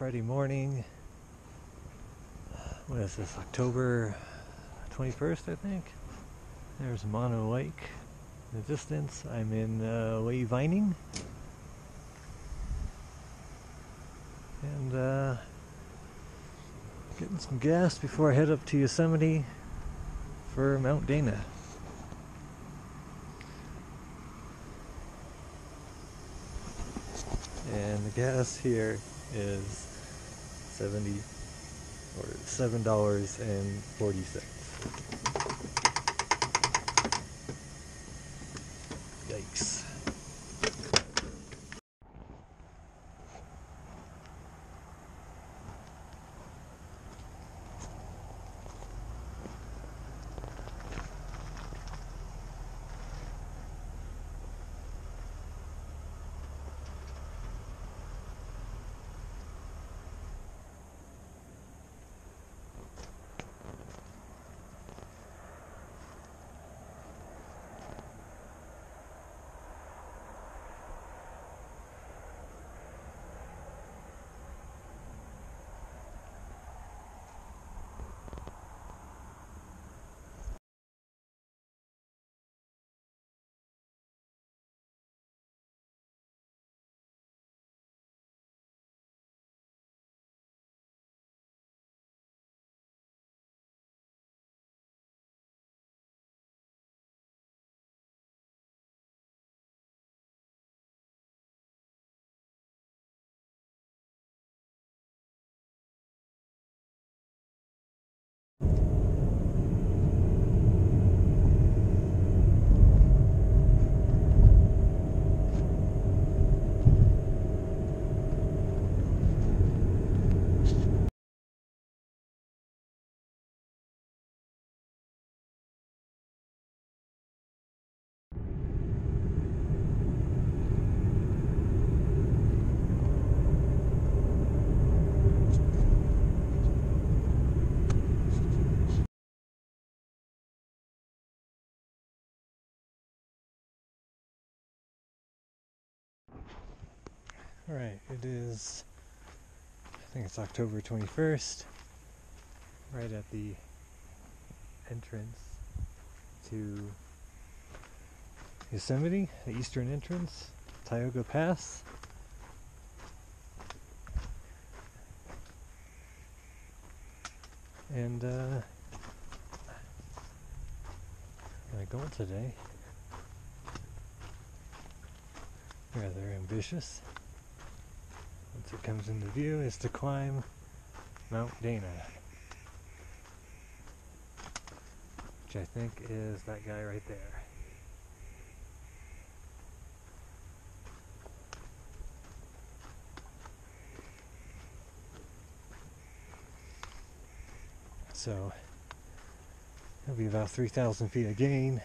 Friday morning. What is this, October 21st, I think? There's Mono Lake in the distance. I'm in way vining. And getting some gas before I head up to Yosemite for Mount Dana. And the gas here is $7.40. Yikes. Alright, it is, I think it's October 21st, right at the entrance to Yosemite, the eastern entrance, Tioga Pass. And am I going today? Rather ambitious. Once it comes into view is to climb Mount Dana, which I think is that guy right there. So it'll be about 3,000 feet of gain.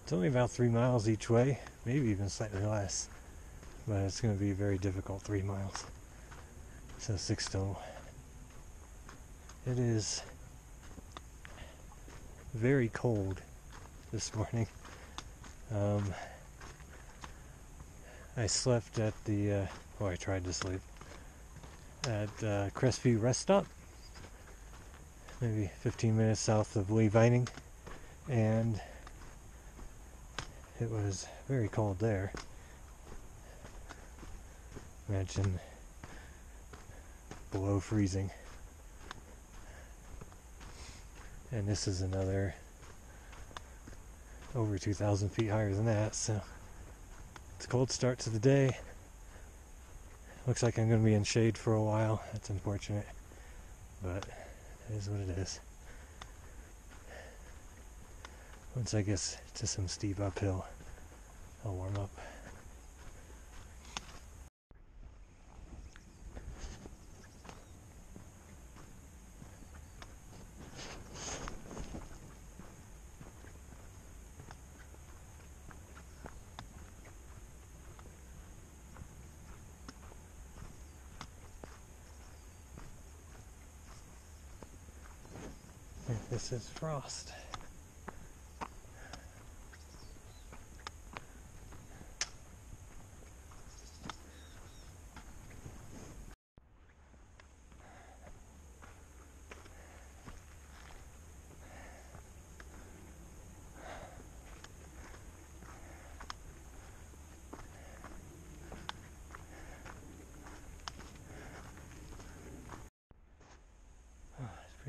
It's only about 3 miles each way, maybe even slightly less. But it's going to be a very difficult 3 miles. So 6 total. It is very cold this morning. I slept at the, I tried to sleep at Crestview Rest Stop, maybe 15 minutes south of Lee Vining, and it was very cold there. Imagine below freezing. And this is another over 2,000 feet higher than that, so it's a cold start to the day. Looks like I'm going to be in shade for a while. That's unfortunate, but it is what it is. Once I get to some steep uphill, I'll warm up. This is frost.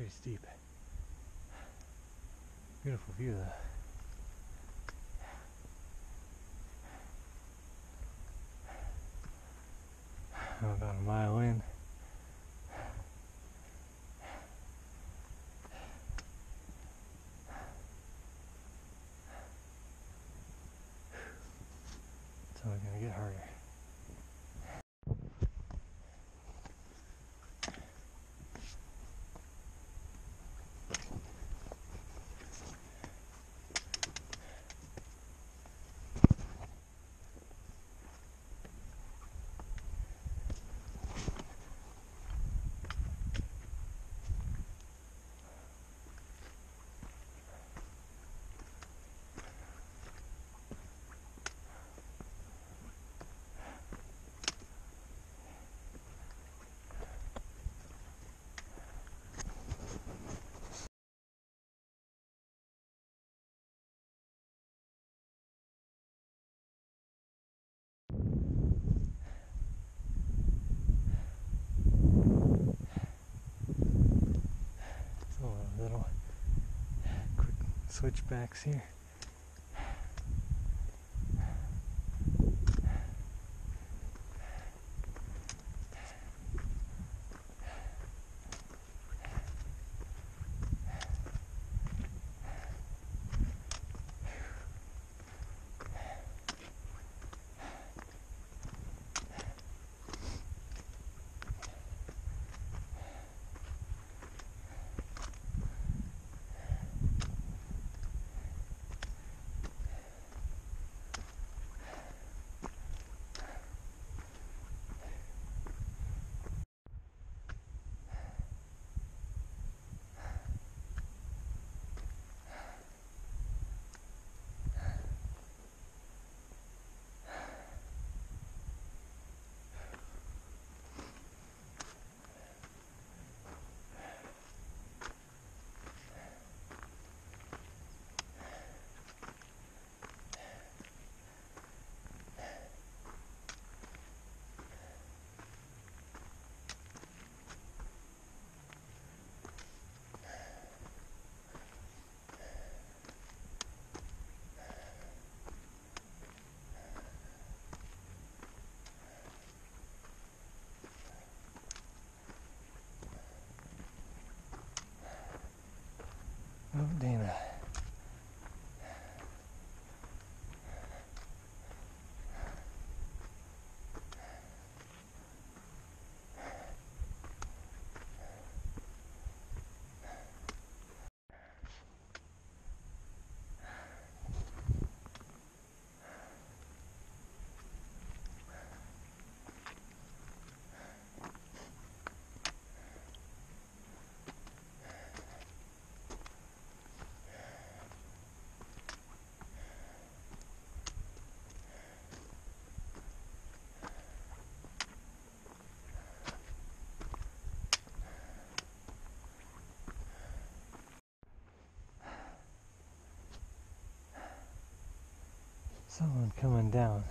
pretty steep. Beautiful view though. I'm about a mile in. It's only gonna get harder. Little quick switchbacks here. Oh, Dana. Someone coming down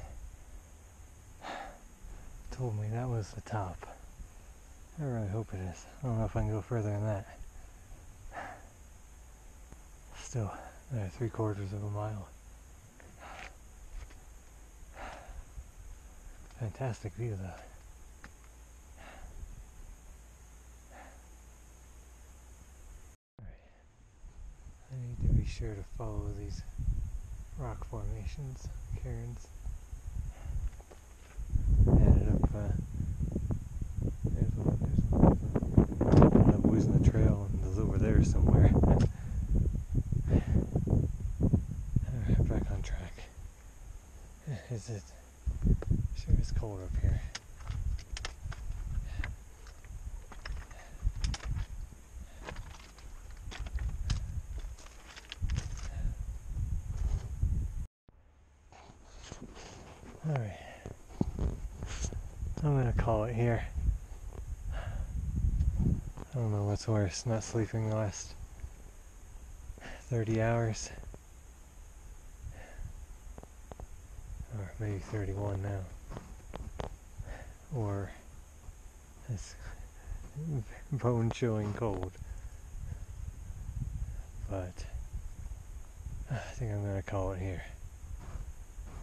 told me that was the top. I really hope it is. I don't know if I can go further than that. Still, 3/4 of a mile. Fantastic view though. I need to be sure to follow these rock formations, cairns. Headed up, there's one. I'm losing the trail and it's over there somewhere. Alright, back on track. Is it? Sure it's cold up here. Alright, I'm gonna call it here. I don't know what's worse, not sleeping the last 30 hours, or maybe 31 now, or this bone-chilling cold. but I think I'm gonna call it here.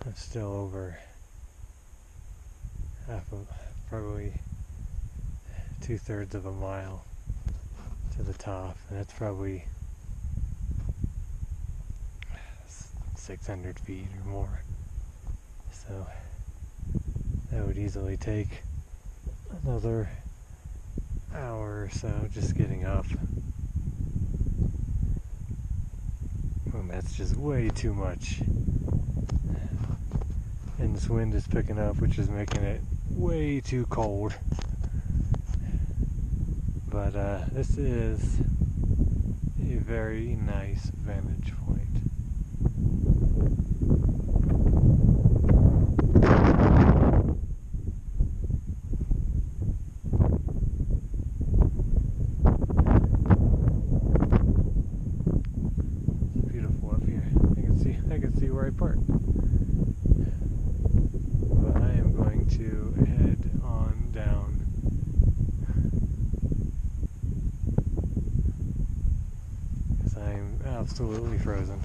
I'm still over probably 2/3 of a mile to the top, and that's probably 600 feet or more. So that would easily take another hour or so just getting up. And that's just way too much. And this wind is picking up, which is making it way too cold. But this is a very nice vantage point. It's beautiful up here. I can see where I park. But I am going to head on down. Because I'm absolutely frozen.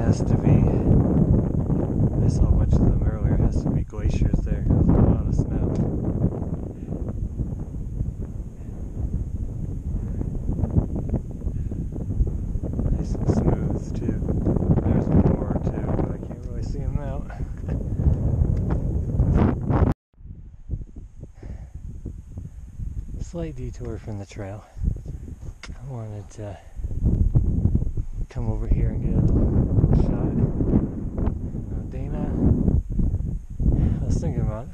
Has to be, I saw a bunch of them earlier, it has to be glaciers there. There's a lot of snow. Nice and smooth too. There's more too, but I can't really see them now. Slight detour from the trail. I wanted to come over here and get a little shot. Dana, I was thinking about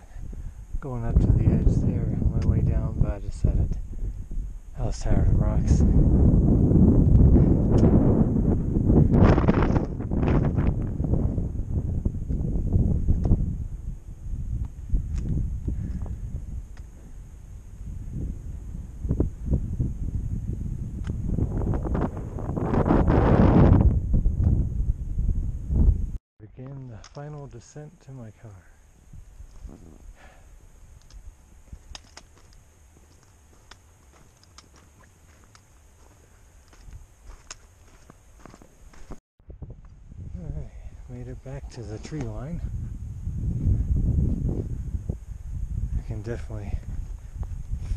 going up to the edge there on my way down, but I decided I was tired of rocks. Begin the final descent to my car. Alright, made it back to the tree line. I can definitely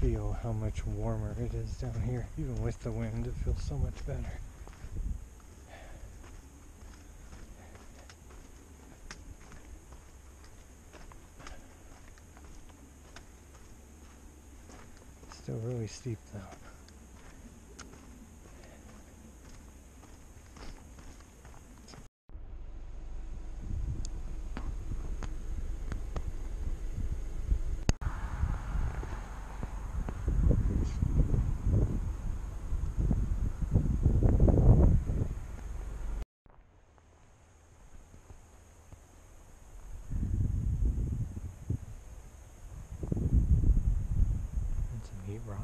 feel how much warmer it is down here. Even with the wind, it feels so much better. Still really steep though. It's a neat rock.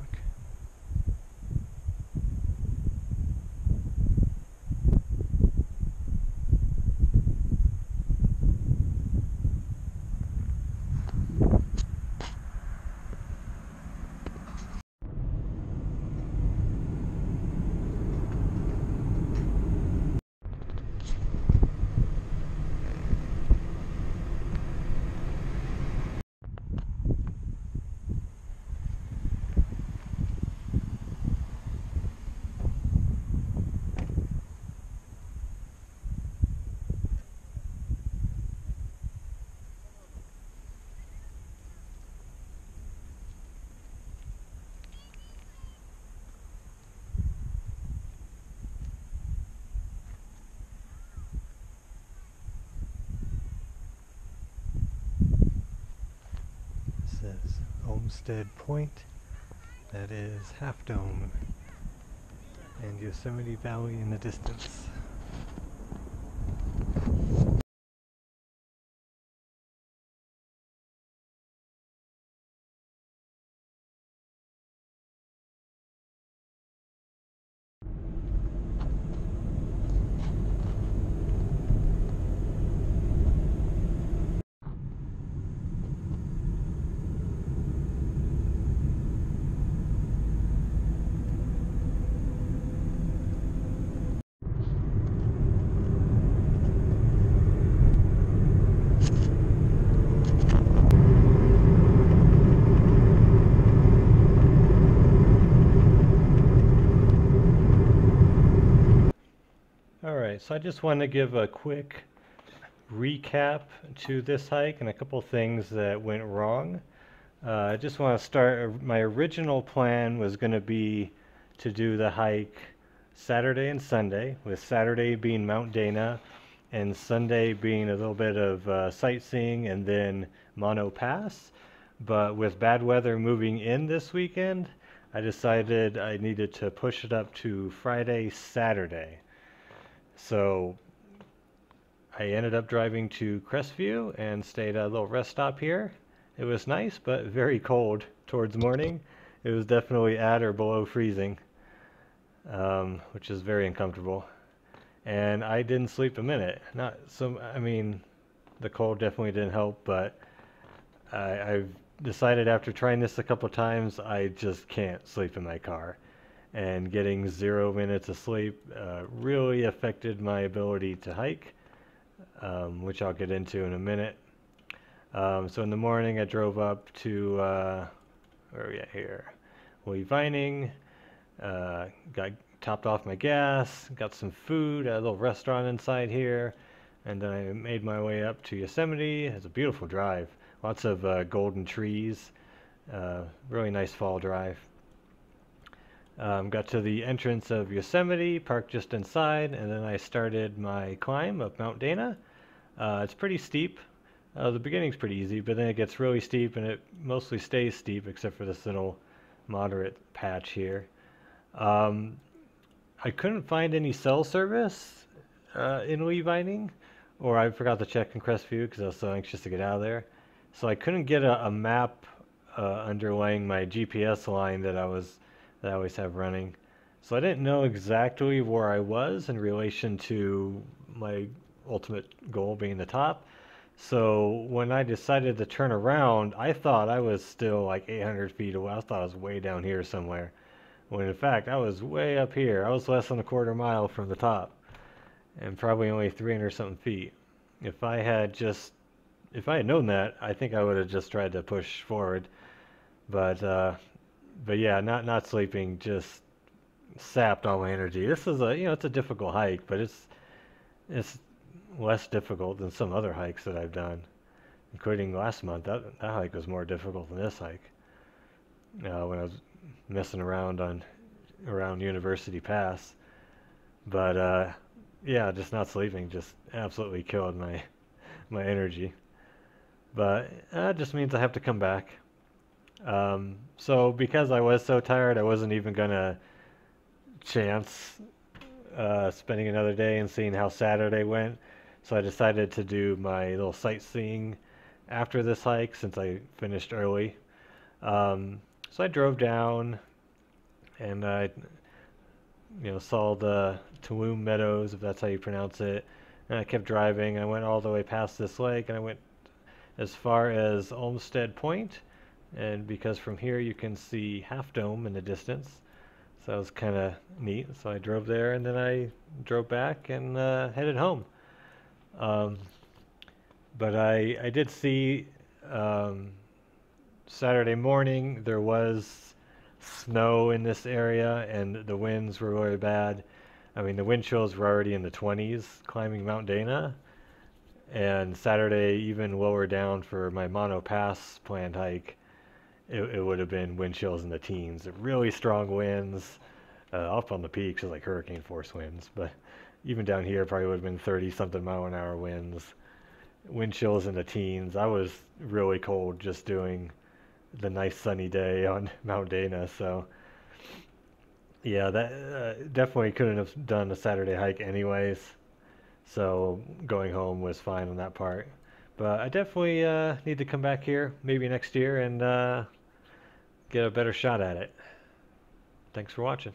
says Olmsted Point. That is Half Dome and Yosemite Valley in the distance. Alright, so I just want to give a quick recap to this hike and a couple things that went wrong. I just want to start, my original plan was going to be to do the hike Saturday and Sunday, with Saturday being Mount Dana and Sunday being a little bit of sightseeing and then Mono Pass. But with bad weather moving in this weekend, I decided I needed to push it up to Friday, Saturday. So I ended up driving to Crestview and stayed at a little rest stop here. It was nice, but very cold towards morning. It was definitely at or below freezing, which is very uncomfortable. And I didn't sleep a minute. I mean, the cold definitely didn't help, but I've decided after trying this a couple of times, I just can't sleep in my car. And getting 0 minutes of sleep really affected my ability to hike, which I'll get into in a minute. So in the morning I drove up to, where are we at here? Lee Vining, got topped off my gas, got some food at a little restaurant inside here, and then I made my way up to Yosemite. It's a beautiful drive, lots of golden trees, really nice fall drive. Got to the entrance of Yosemite, parked just inside, and then I started my climb up Mount Dana. It's pretty steep. The beginning's pretty easy, but then it gets really steep, and it mostly stays steep except for this little moderate patch here. I couldn't find any cell service in Lee Vining, or I forgot to check in Crestview because I was so anxious to get out of there. So I couldn't get a map underlying my GPS line that I always have running. So I didn't know exactly where I was in relation to my ultimate goal being the top. So when I decided to turn around, I thought I was still like 800 feet away. I thought I was way down here somewhere, when in fact I was way up here. I was less than a quarter mile from the top, and probably only 300 something feet. If I had known that, I think I would have just tried to push forward. But yeah, not sleeping just sapped all my energy. This is it's a difficult hike, but it's less difficult than some other hikes that I've done, including last month. That hike was more difficult than this hike. When I was messing around around University Pass, but yeah, just not sleeping just absolutely killed my energy. But that just means I have to come back. So because I was so tired, I wasn't even gonna chance spending another day and seeing how Saturday went. So I decided to do my little sightseeing after this hike since I finished early. So I drove down and I saw the Tuolumne Meadows, if that's how you pronounce it. And I kept driving. I went all the way past this lake and I went as far as Olmsted Point. And because from here you can see Half Dome in the distance. So that was kind of neat. So I drove there and then I drove back and headed home. But I did see Saturday morning there was snow in this area and the winds were really bad. I mean, the wind chills were already in the 20s climbing Mount Dana. And Saturday, even lower down for my Mono Pass planned hike, it would have been wind chills in the teens. Really strong winds. Up on the peaks, it's like hurricane force winds. But even down here, probably would have been 30-something mile-an-hour winds. Wind chills in the teens. I was really cold just doing the nice sunny day on Mount Dana. So yeah, that definitely couldn't have done a Saturday hike anyways. So going home was fine on that part. But I definitely need to come back here maybe next year and get a better shot at it. Thanks for watching.